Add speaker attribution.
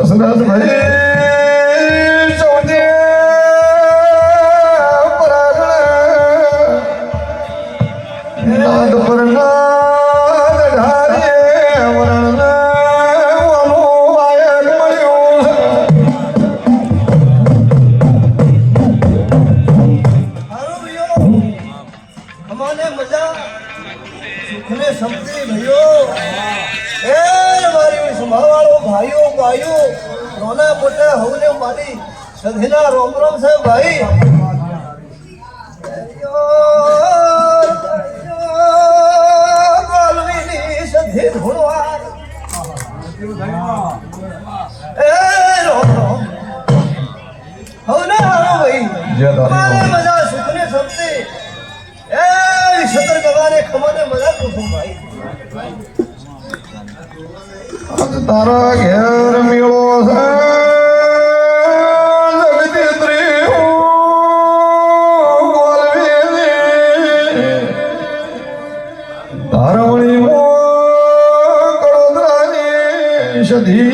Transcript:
Speaker 1: દશરથ ભાઈ નાદ પર નાદ ઢારે વરણ વાયક મળ્યું
Speaker 2: અમાને મજા સુખને સમજી ભયો એ મારી સંભાળો ભાઈઓ ભાઈઓ રોના મોટા હવને મારી સધીના રોમ રોમ છે ભાઈ સધી ધોળવા એ રોમ રોમ હવને હારો ભાઈ અમાને મજા સુખને સમજી એ સતર ગવાને ખમાને મજા પૂછું ભાઈ
Speaker 1: આજ તારા ઘેર મેળો છે જગદીત્રી ગોલવી ધારવણી મો કડોદરાની સધી